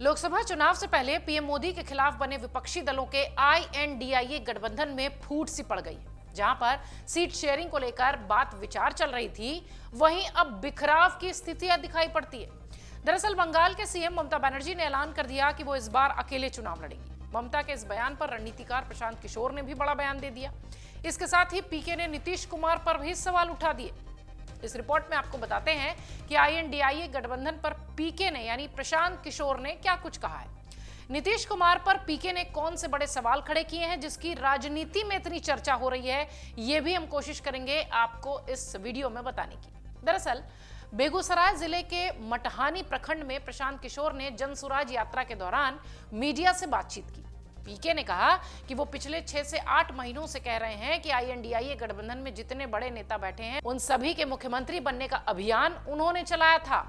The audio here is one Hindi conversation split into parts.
लोकसभा चुनाव से पहले पीएम मोदी के खिलाफ बने विपक्षी दलों के आईएनडीआईए गठबंधन में फूट सी पड़ गई। जहां पर सीट शेयरिंग को लेकर बात विचार चल रही थी, वहीं अब बिखराव की स्थितियां दिखाई पड़ती है। दरअसल बंगाल के सीएम ममता बनर्जी ने ऐलान कर दिया कि वो इस बार अकेले चुनाव लड़ेंगी। ममता के इस बयान पर रणनीतिकार प्रशांत किशोर ने भी बड़ा बयान दे दिया। इसके साथ ही पीके ने नीतीश कुमार पर भी सवाल उठा दिए। इस रिपोर्ट में आपको बताते हैं कि आईएनडीआईए गठबंधन पर पीके ने यानी प्रशांत किशोर ने क्या कुछ कहा है। नीतीश कुमार पर पीके ने कौन से बड़े सवाल खड़े किए हैं जिसकी राजनीति में इतनी चर्चा हो रही है, ये भी हम कोशिश करेंगे आपको इस वीडियो में बताने की। दरअसल बेगूसराय जिले के मटहानी प्रखंड में प्रशांत किशोर ने जनसुराज यात्रा के दौरान मीडिया से बातचीत की। पीके ने कहा कि वो पिछले 6 से 8 महीनों से कह रहे हैं कि आईएनडीआईए गठबंधन में जितने बड़े नेता बैठे हैं उन सभी के मुख्यमंत्री बनने का अभियान उन्होंने चलाया था।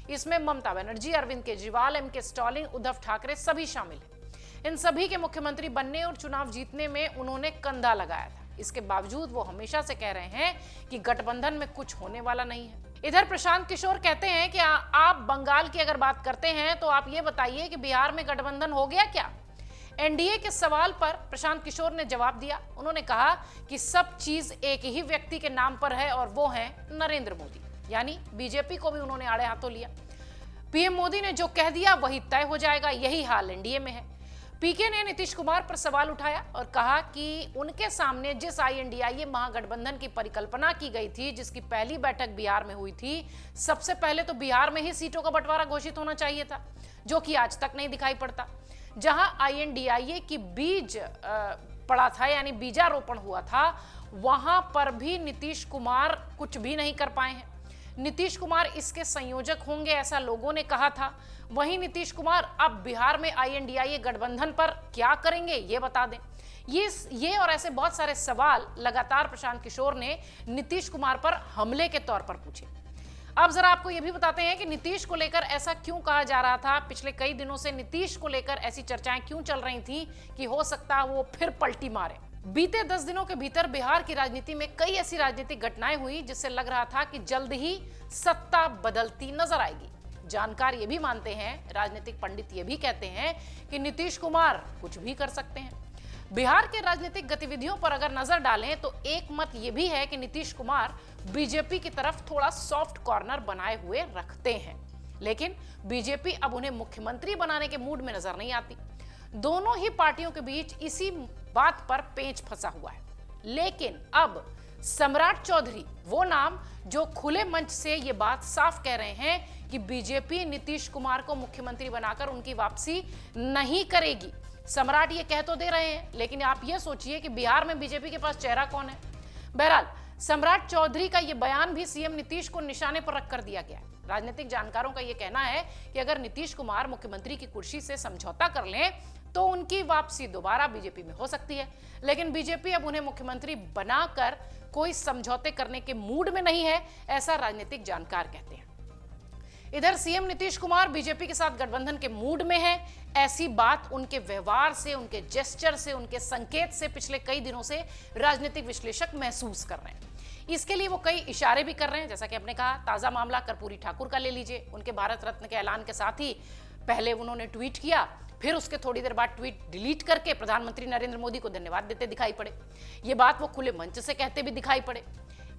इसमें ममता बनर्जी, अरविंद केजरीवाल, एमके स्टालिन, उद्धव ठाकरे सभी शामिल हैं। इन सभी के मुख्यमंत्री बनने और चुनाव जीतने में उन्होंने कंधा लगाया था। इसके बावजूद वो हमेशा से कह रहे हैं कि गठबंधन में कुछ होने वाला नहीं है। इधर प्रशांत किशोर कहते हैं कि आप बंगाल की अगर बात करते हैं तो आप ये बताइए कि बिहार में गठबंधन हो गया क्या। एनडीए के सवाल पर प्रशांत किशोर ने जवाब दिया। उन्होंने कहा कि सब चीज एक ही व्यक्ति के नाम पर है और वो है नरेंद्र मोदी, यानी बीजेपी को भी उन्होंने आड़े हाथों लिया। पीएम मोदी ने जो कह दिया वही तय हो जाएगा, यही हाल एनडीए में है। पीके ने नीतीश कुमार पर सवाल उठाया और कहा कि उनके सामने जिस आईएनडीआईए महागठबंधन की परिकल्पना की गई थी, जिसकी पहली बैठक बिहार में हुई थी, सबसे पहले तो बिहार में ही सीटों का बंटवारा घोषित होना चाहिए था, जो कि आज तक नहीं दिखाई पड़ता। जहां आईएनडीआईए की बीज पड़ा था यानी बीजारोपण हुआ था, वहां पर भी नीतीश कुमार कुछ भी नहीं कर पाए हैं। नीतीश कुमार इसके संयोजक होंगे ऐसा लोगों ने कहा था। वहीं नीतीश कुमार अब बिहार में आईएनडीआईए गठबंधन पर क्या करेंगे ये बता दें। ये और ऐसे बहुत सारे सवाल लगातार प्रशांत किशोर ने नीतीश कुमार पर हमले के तौर पर पूछे। अब जरा आपको यह भी बताते हैं कि नीतीश को लेकर ऐसा क्यों कहा जा रहा था। पिछले कई दिनों से नीतीश को लेकर ऐसी चर्चाएं क्यों चल रही थी कि हो सकता है वो फिर पलटी मारे। बीते 10 दिनों के भीतर बिहार की राजनीति में कई ऐसी राजनीतिक घटनाएं हुई जिससे लग रहा था कि जल्द ही सत्ता बदलती नजर आएगी। जानकार ये भी मानते हैं, राजनीतिक पंडित ये भी कहते हैं कि नीतीश कुमार कुछ भी कर सकते हैं। बिहार के राजनीतिक गतिविधियों पर अगर नजर डालें तो एक मत यह भी है कि नीतीश कुमार बीजेपी की तरफ थोड़ा सॉफ्ट कॉर्नर बनाए हुए रखते हैं, लेकिन बीजेपी अब उन्हें मुख्यमंत्री बनाने के मूड में नजर नहीं आती। दोनों ही पार्टियों के बीच इसी बात पर पेंच फंसा हुआ है। लेकिन अब सम्राट चौधरी, वो नाम जो खुले मंच से ये बात साफ कह रहे हैं कि बीजेपी नीतीश कुमार को मुख्यमंत्री बनाकर उनकी वापसी नहीं करेगी। सम्राट ये कह तो दे रहे हैं, लेकिन आप ये सोचिए कि बिहार में बीजेपी के पास चेहरा कौन है। बहरहाल सम्राट चौधरी का ये बयान भी सीएम नीतीश को निशाने पर रखकर दिया गया है। राजनीतिक जानकारों का ये कहना है कि अगर नीतीश कुमार मुख्यमंत्री की कुर्सी से समझौता कर लें तो उनकी वापसी दोबारा बीजेपी में हो सकती है, लेकिन बीजेपी अब उन्हें मुख्यमंत्री बनाकर कोई समझौते करने के मूड में नहीं है, ऐसा राजनीतिक जानकार कहते हैं। इधर सीएम नीतीश कुमार बीजेपी के साथ गठबंधन के मूड में है, ऐसी बात उनके व्यवहार से, उनके जेस्चर से, उनके संकेत से पिछले कई दिनों से राजनीतिक विश्लेषक महसूस कर रहे हैं। इसके लिए वो कई इशारे भी कर रहे हैं, जैसा कि आपने कहा। ताजा मामला कर्पूरी ठाकुर का ले लीजिए। उनके भारत रत्न के ऐलान के साथ ही पहले उन्होंने ट्वीट किया, फिर उसके थोड़ी देर बाद ट्वीट डिलीट करके प्रधानमंत्री नरेंद्र मोदी को धन्यवाद देते दिखाई पड़े। ये बात वो खुले मंच से कहते भी दिखाई पड़े।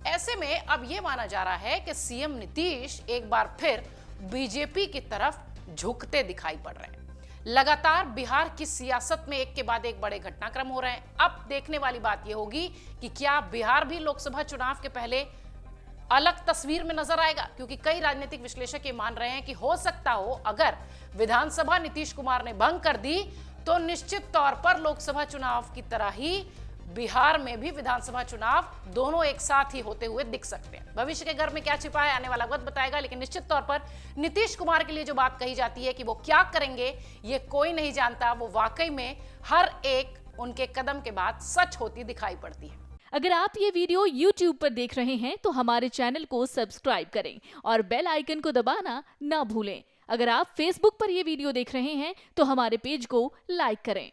ऐसे में अब ये माना जा रहा है कि सीएम नीतीश एक बार फिर बीजेपी की तरफ झुकते दिखाई पड़ रहे हैं। लगातार बिहार की सियासत में एक के बाद एक बड़े घटनाक्रम हो रहे हैं। अब देखने वाली बात यह होगी कि क्या बिहार भी लोकसभा चुनाव के पहले अलग तस्वीर में नजर आएगा, क्योंकि कई राजनीतिक विश्लेषक ये मान रहे हैं कि हो सकता हो अगर विधानसभा नीतीश कुमार ने भंग कर दी तो निश्चित तौर पर लोकसभा चुनाव की तरह ही बिहार में भी विधानसभा चुनाव दोनों एक साथ ही होते हुए दिख सकते हैं। भविष्य के घर में क्या छिपा है आने वाला वक्त बताएगा, लेकिन निश्चित तौर पर नीतीश कुमार के लिए जो बात कही जाती है कि वो क्या करेंगे ये कोई नहीं जानता, वो वाकई में हर एक उनके कदम के बाद सच होती दिखाई पड़ती है। अगर आप ये वीडियो YouTube पर देख रहे हैं तो हमारे चैनल को सब्सक्राइब करें और बेल आइकन को दबाना ना भूलें। अगर आप Facebook पर ये वीडियो देख रहे हैं तो हमारे पेज को लाइक करें।